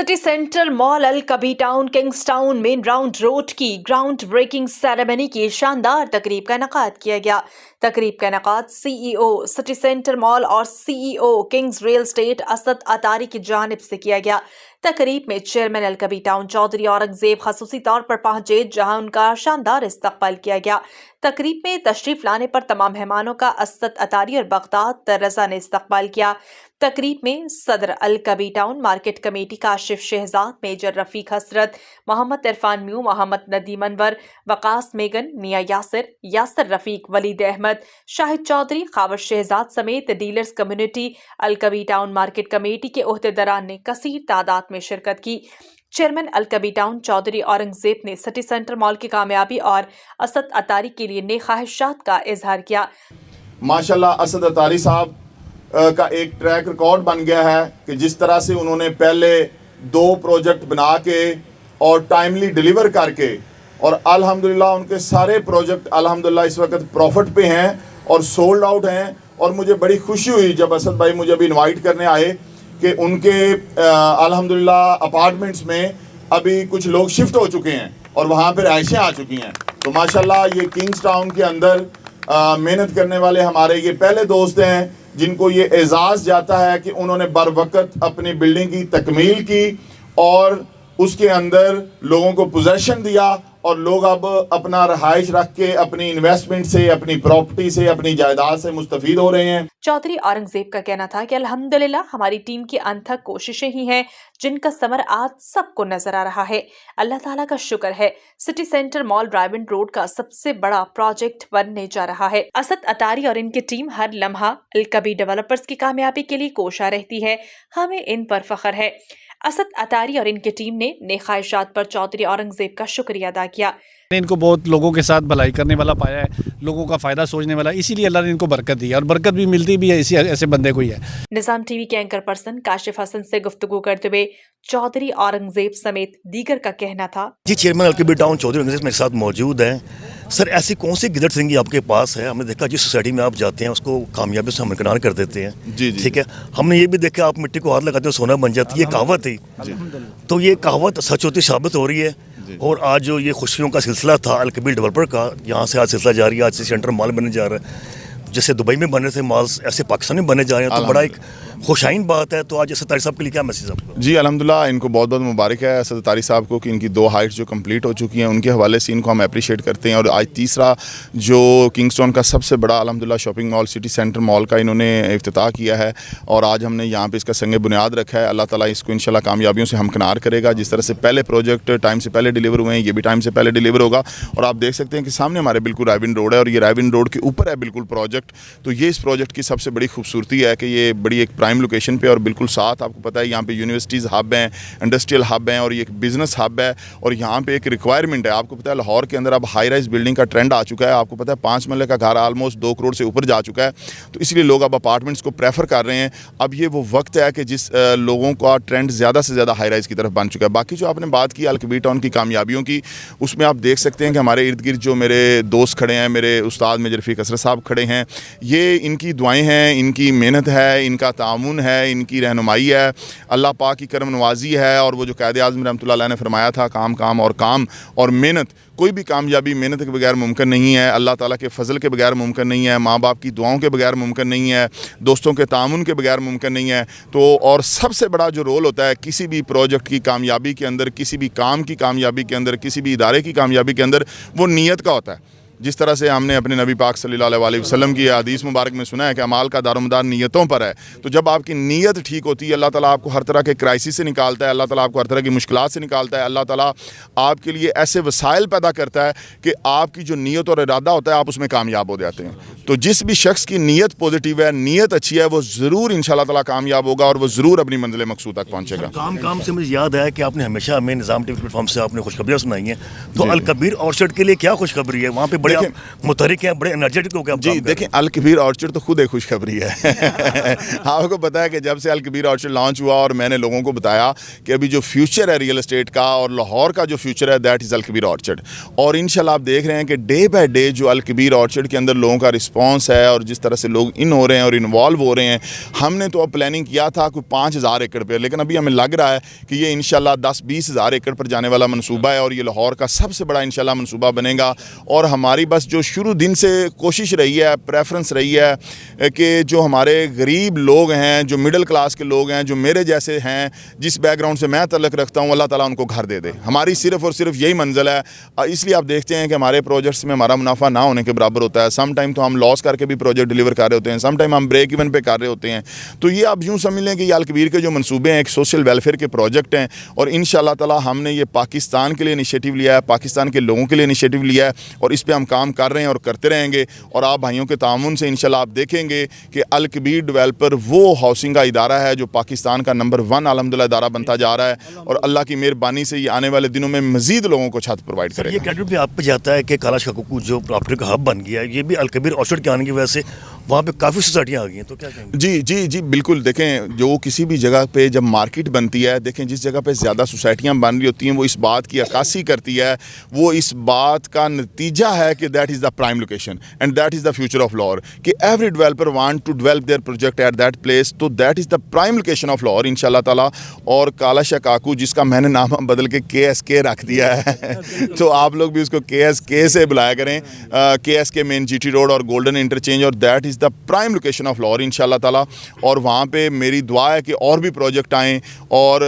City centre mall अल कबी town Kings town main round road की ग्राउंड ब्रेकिंग सेरेमनी की शानदार तकरीब का इनेकाद किया गया। तकरीब का इनेकाद सीईओ सिटी सेंटर मॉल और CEO Kings real estate Asad Attari की जानिब से किया गया। तकरीब में चेयरमैन अल कबी टाउन चौधरी औरंगजेब खसूसी तौर पर पहुंचे, जहां उनका शानदार इस्तकबाल किया गया। तकरीब में तशरीफ लाने पर तमाम मेहमानों का असद अतारी और बगदाद रजा ने इस्तकबाल किया। तकरीब में सदर अल कबी town market committee Kashif Shahzad, major Rafiq Hasrat, Mohammad Irfan म्यू, मोहम्मद नदीम अनवर, वकास मेगन, मियां यासिर रफीक, वलीद अहमद, शाहिद चौधरी, खावर शहजाद समेत डीलर्स कम्युनिटी अल कबी टाउन मार्केट कमेटी के ओहदेदारान ने कसीर तादाद में शिरकत की। चेयरमैन अल कबी टाउन चौधरी औरंगजेब ने सिटी सेंटर मॉल की कामयाबी और असद अतारी के लिए नेक ख्वाहिशात का इजहार किया। माशाल्लाह असद अतारी साहब का एक ट्रैक रिकॉर्ड बन गया है कि जिस तरह से उन्होंने पहले 2 प्रोजेक्ट बना के और टाइमली डिलीवर करके, और अल्हम्दुलिल्लाह उनके सारे प्रोजेक्ट अल्हम्दुलिल्लाह इस वक्त प्रॉफिट पे हैं और सोल्ड आउट हैं। और मुझे बड़ी खुशी हुई जब असद भाई मुझे अभी इनवाइट करने आए कि उनके अल्हम्दुलिल्लाह अपार्टमेंट्स में अभी कुछ लोग शिफ्ट हो चुके हैं और वहाँ पर रिहाइशें आ चुकी हैं। तो माशाल्लाह ये किंग्स टाउन के अंदर मेहनत करने वाले हमारे ये पहले दोस्त हैं जिनको ये एजाज़ जाता है कि उन्होंने बर वक्त अपनी बिल्डिंग की तकमील की और उसके अंदर लोगों को पोजेशन दिया, और लोग अब अपना रहाइश रख के अपनी इन्वेस्टमेंट से, अपनी प्रॉपर्टी से, अपनी जायदाद से मुस्तफीद हो रहे हैं। चौधरी औरंगजेब का कहना था कि अल्हम्दुलिल्लाह हमारी टीम की अनथक कोशिशें ही हैं जिनका समर आज सबको नजर आ रहा है। अल्लाह ताला का शुक्र है, सिटी सेंटर मॉल ड्राइव इन रोड का सबसे बड़ा प्रोजेक्ट बनने जा रहा है। असद अतारी और इनकी टीम हर लम्हा अल कबी डेवलपर्स की कामयाबी के लिए कोशा रहती है। हमें इन पर फख्र है। असद अतारी और इनकी टीम ने नेक ख्वाहिशात पर चौधरी औरंगजेब का शुक्रिया अदा किया। इनको बहुत लोगों के साथ भलाई करने वाला पाया है, लोगों का फ़ायदा सोचने वाला, इसीलिए अल्लाह ने इनको बरकत दी है और बरकत भी मिलती भी है इसी ऐसे बंदे को ही है। निज़ाम टीवी के एंकर पर्सन काशिफ हसन से गुफ्तगू करते हुए चौधरी औरंगजेब समेत दीगर का कहना था, जी चेयरमैन अल कबी टाउन चौधरी औरंगजेब मेरे साथ मौजूद हैं। सर ऐसी कौन सी गिदड़ सिंगी आपके पास है? हमने देखा जिस सोसाइटी में आप जाते हैं उसको कामयाबी से हमकिनार कर देते हैं। जी ठीक है, हमने ये भी देखा आप मिट्टी को हाथ लगाते हो सोना बन जाती है, ये कहावत थी। तो ये कहावत सच होती साबित हो रही है। और आज जो ये खुशियों का सिलसिला था अल कबी डेवलपर का, यहाँ से आज सिलसिला जारी है। आज से सेंटर मॉल बनने जा रहा है, जैसे दुबई में बने थे मॉल्स ऐसे पाकिस्तान में बनने जा रहे हैं, तो बड़ा एक खुशाइन बात है। तो आज असद अतारी साहब के लिए क्या मैसेज आपका? जी अल्हम्दुलिल्लाह इनको बहुत बहुत मुबारक है असद अतारी साहब को कि इनकी 2 हाइट्स जो कंप्लीट हो चुकी हैं, उनके हवाले से इनको हम अप्रिशिएट करते हैं। और आज तीसरा जो किंगस्टाउन का सबसे बड़ा अल्हम्दुलिल्लाह shopping mall city centre mall का इन्होंने इफ्तिताह किया है और आज हमने यहाँ पे इसका संग बुनियाद रखा है। अल्लाह ताला इसको इंशाल्लाह कामयाबियों से हमकिनार करेगा। जिस तरह से पहले प्रोजेक्ट टाइम से पहले डिलीवर हुए हैं, ये भी टाइम से पहले डिलीवर होगा। और आप देख सकते हैं कि सामने हमारे बिल्कुल राइविन रोड है और ये राइविन रोड के ऊपर है बिल्कुल प्रोजेक्ट। तो ये इस प्रोजेक्ट की सबसे बड़ी खूबसूरती है कि ये बड़ी एक प्राइम लोकेशन पे और बिल्कुल साथ आपको पता है यहाँ पे यूनिवर्सिटीज़ हब हैं, इंडस्ट्रियल हब हैं और ये एक बिज़नेस हब है। और यहाँ पे एक रिक्वायरमेंट है, आपको पता है लाहौर के अंदर अब हाई राइज बिल्डिंग का ट्रेंड आ चुका है। आपको पता है 5 महले का घर ऑलमोस्ट 2 करोड़ से ऊपर जा चुका है। तो इसलिए लोग अब अपार्टमेंट्स को प्रेफर कर रहे हैं। अब ये वो वक्त है कि जिस लोगों का ट्रेंड ज़्यादा से ज़्यादा हाई राइज की तरफ बन चुका है। बाकी जो आपने बात की अल कबी टाउन की कामयाबियों की, उसमें आप देख सकते हैं कि हमारे इर्द गिर्द जो मेरे दोस्त खड़े हैं, मेरे उस्ताद मेजर रफीक हसरत साहब खड़े हैं, ये इनकी दुआएँ हैं, इनकी मेहनत है, इनका तामुन है, इनकी रहनुमाई है, अल्लाह पाक की करम नवाजी है। और वो जो कायदे आज़म रहमतुल्लाह अलैह ने फरमाया था, काम काम और मेहनत, कोई भी कामयाबी मेहनत के बगैर मुमकिन नहीं है, अल्लाह ताला के फजल के बगैर मुमकिन नहीं है, माँ बाप की दुआओं के बगैर मुमकिन नहीं है, दोस्तों के तामुन के बगैर मुमकिन नहीं है। तो और सबसे बड़ा जो रोल होता है किसी भी प्रोजेक्ट की कामयाबी के अंदर, किसी भी काम की कामयाबी के अंदर, किसी भी इदारे की कामयाबी के अंदर, वो नीयत का होता है। जिस तरह से हमने अपने नबी पाक सल्लल्लाहु अलैहि वसल्लम की हदीस मुबारक में सुना है कि अमाल का दारोमदार नीयतों पर है। तो जब आपकी नीयत ठीक होती है, अल्लाह ताला आपको हर तरह के क्राइसिस से निकालता है, अल्लाह ताला आपको हर तरह की मुश्किलात से निकालता है, अल्लाह ताला आपके लिए ऐसे वसाइल पैदा करता है कि आपकी जो नीयत और इरादा होता है आप उसमें कामयाब हो जाते हैं। तो जिस भी शख्स की नीयत पॉजिटिव है, नीयत अच्छी है, वो ज़रूर इंशाल्लाह ताला कामयाब होगा और वो ज़रूर अपनी मंजिल मकसूद तक पहुँचेगा। काम से मुझे याद आया कि आपने हमेशा हमें निज़ाम टीवी प्लेटफॉर्म से आपने खुशखबरियाँ सुनाई हैं, तो अल कबीर ऑर्चर्ड के लिए क्या खुशखबरी है? वहाँ पे बड़े आप मुतहरिक हैं, बड़े एनर्जेटिक हो गए आप जी काम कर देखें, अल कबीर ऑर्चर्ड तो खुद एक खुशखबरी है आपको पता है कि जब से अल कबीर ऑर्चर्ड लॉन्च हुआ और मैंने लोगों को बताया कि अभी जो फ्यूचर है रियल एस्टेट का और लाहौर का जो फ्यूचर है that is Al Kabir orchard, और इंशाल्लाह आप देख रहे हैं कि डे बाय डे जो अल कबीर ऑर्चर्ड के अंदर लोगों का रिस्पांस है और जिस तरह से लोग इन हो रहे हैं और इन्वॉल्व हो रहे हैं। हमने तो अब प्लानिंग किया था कोई 5,000 एकड़ पे, लेकिन अभी हमें लग रहा है कि ये इंशाल्लाह 10-20 हज़ार एकड़ पर जाने वाला मनसूबा है और ये लाहौर का सबसे बड़ा इंशाल्लाह मनसूबा बनेगा। और हमारी बस जो शुरू दिन से कोशिश रही है, प्रेफरेंस रही है कि जो हमारे गरीब लोग हैं, जो मिडिल क्लास के लोग हैं, जो मेरे जैसे हैं, जिस बैकग्राउंड से मैं तल्लुक़ रखता हूँ, अल्लाह ताला उनको घर दे दे। हमारी सिर्फ़ और सिर्फ यही मंजिल है। इसलिए आप देखते हैं कि हमारे प्रोजेक्ट्स में हमारा मुनाफा ना होने के बराबर होता है। सम टाइम तो हम लॉस करके भी प्रोजेक्ट डिलीवर कर रहे होते हैं, सम टाइम हम ब्रेक इवन पे कर रहे होते हैं। तो ये आप यूँ समझ लें कि ये अल कबीर के जो मनसूबे हैं एक सोशल वेलफेयर के प्रोजेक्ट हैं और इंशाल्लाह ताला हमने ये पाकिस्तान के लिए इनिशिएटिव लिया है, पाकिस्तान के लोगों के लिए इनिशिएटिव लिया है और इस पर हम काम कर रहे हैं और करते रहेंगे। और आप भाइयों के तामुन से इंशाल्लाह आप देखेंगे कि अल कबीर डेवलपर वो हाउसिंग का इदारा है जो पाकिस्तान का नंबर 1 अल्हम्दुलिल्लाह इदारा बनता जा रहा है और अल्लाह की मेहरबानी से ये आने वाले दिनों में मज़ीद लोगों को छत प्रोवाइड ये करेगा। क्रेडिट भी आप पे जाता है कि काला शाकोकू जो प्रॉपर्टी का हब बन गया है, ये भी अल कबीर ऑर्चर्ड के आने की वजह से वहाँ पे काफ़ी सोसाइटियाँ आ गई हैं, तो क्या कहेंगे? जी जी जी बिल्कुल। देखें, जो किसी भी जगह पे जब मार्केट बनती है, देखें जिस जगह पे ज़्यादा सोसाइटियाँ बन रही होती हैं वो इस बात की अक्कासी करती है, वो इस बात का नतीजा है कि that is the prime location and that is the future of Lahore, कि every developer want to develop their project at that place, तो that is the prime location of Lahore इंशाल्लाह ताला। और काला शाकाकू जिसका मैंने नाम बदल के KSK रख दिया है तो आप लोग भी उसको KSK से बुलाया करें, KSK मेन GT रोड और गोल्डन इंटरचेंज, और that is the prime location of Lahore इंशाल्लाह ताला। और वहाँ पे मेरी दुआ है कि और भी प्रोजेक्ट आएँ और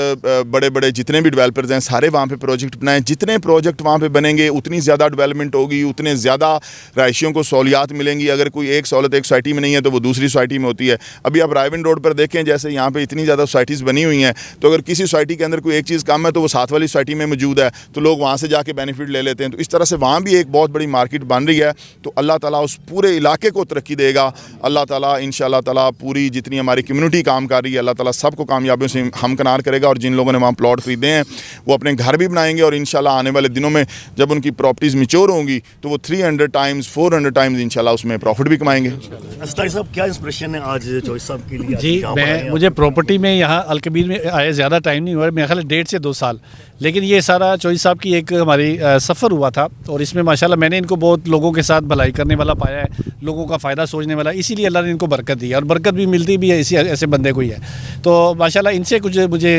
बड़े बड़े जितने भी डेवलपर्स हैं सारे वहाँ पे प्रोजेक्ट बनाएं। जितने प्रोजेक्ट वहाँ पे बनेंगे उतनी ज़्यादा डेवलपमेंट होगी, उतने ज़्यादा रहायशियों को सहूलियात मिलेंगी। अगर कोई एक सहूलत एक सोसाइटी में नहीं है तो वो दूसरी सोसाइटी में होती है। अभी आप रायविंड रोड पर देखें, जैसे यहाँ पे इतनी ज़्यादा सोसाइटीज़ बनी हुई हैं, तो अगर किसी सोसाइटी के अंदर कोई एक चीज़ कम है तो वो साथ वाली सोसाइटी में मौजूद है, तो लोग वहाँ से जाके बेनिफिट ले लेते हैं। तो इस तरह से वहाँ भी एक बहुत बड़ी मार्केट बन रही है। तो अल्लाह ताला उस पूरे इलाके को तरक्की देगा। अल्लाह ताला इंशाल्लाह ताला पूरी जितनी हमारी कम्युनिटी काम कर रही है, अल्लाह ताला सबको कामयाबियों से हमकिनार करेगा। और जिन लोगों ने वहाँ प्लॉट खरीदे हैं वो अपने घर भी बनाएंगे और इंशाल्लाह आने वाले दिनों में जब उनकी प्रॉपर्टीज़ मैच्योर होंगी तो वो 300 टाइम्स 400 टाइम्स इंशाल्लाह उसमें प्रॉफिट भी कमाएंगे। अस्तारी साहब, क्या इंस्पिरेशन है आज चौधरी साहब के लिए? जी, मुझे प्रॉपर्टी में यहाँ अल कबीर में आए ज़्यादा टाइम नहीं हुआ, मेरे ख्याल 1.5 से 2 साल, लेकिन ये सारा चौधरी साहब की एक हमारी सफ़र हुआ था और इसमें माशाल्लाह मैंने इनको बहुत लोगों के साथ भलाई करने वाला पाया है, लोगों का फ़ायदा सोचने वाला, इसीलिए अल्लाह ने इनको बरकत दी है और बरकत भी मिलती भी है इसी ऐसे बंदे को ही है। तो माशाल्लाह इनसे कुछ मुझे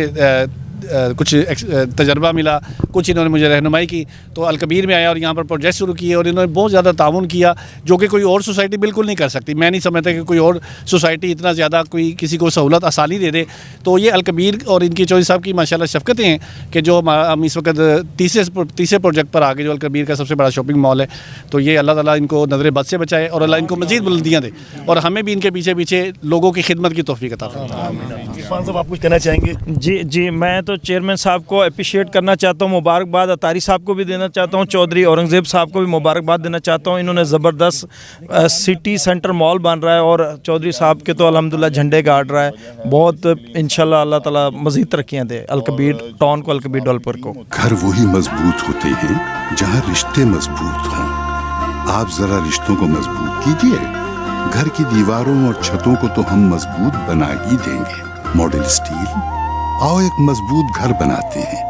कुछ तजर्बा मिला, कुछ इन्होंने मुझे रहनुमाई की, तो अल कबीर में आया और यहाँ पर प्रोजेक्ट शुरू किए और इन्होंने बहुत ज़्यादा ताउन किया जो कि कोई और सोसाइटी बिल्कुल नहीं कर सकती। मैं नहीं समझता कि कोई और सोसाइटी इतना ज़्यादा कोई किसी को सहूलत आसानी दे दे। तो ये अल कबीर और इनकी चौधरी साहब की माशाल्लाह शफ़क़तें हैं कि जो हम इस वक्त तीसरे प्रोजेक्ट पर आ गए जो अल कबीर का सबसे बड़ा शॉपिंग मॉल है। तो ये अल्लाह ताला इनको नज़र बद से बचाए और अल्लाह इनको मज़ीद बुलंदियाँ दे और हमें भी इनके पीछे पीछे लोगों की खिदमत की तौफीक अता फरमाए। इरफान साहब, आप कुछ कहना चाहेंगे? जी, मैं तो चेयरमैन साहब को अप्रिशिएट करना चाहता हूँ, मुबारकबाद अतारी साहब को भी देना चाहता हूँ, चौधरी औरंगज़ेब साहब को भी मुबारकबाद देना चाहता हूँ। इन्होंने ज़बरदस्त सिटी सेंटर मॉल बन रहा है और चौधरी साहब के तो अल्हम्दुलिल्लाह झंडे गाड़ रहा है। बहुत इंशाल्लाह अल्लाह ताला मज़ीद तरक्कियाँ दे अल कबीर टाउन को, अल कबीर डेवलपर को। घर वही मजबूत होते हैं जहाँ रिश्ते मजबूत हों। आप ज़रा रिश्तों को मजबूत कीजिए। घर की दीवारों और छतों को तो हम मजबूत बना ही देंगे। मॉडल स्टील, आओ एक मजबूत घर बनाते हैं।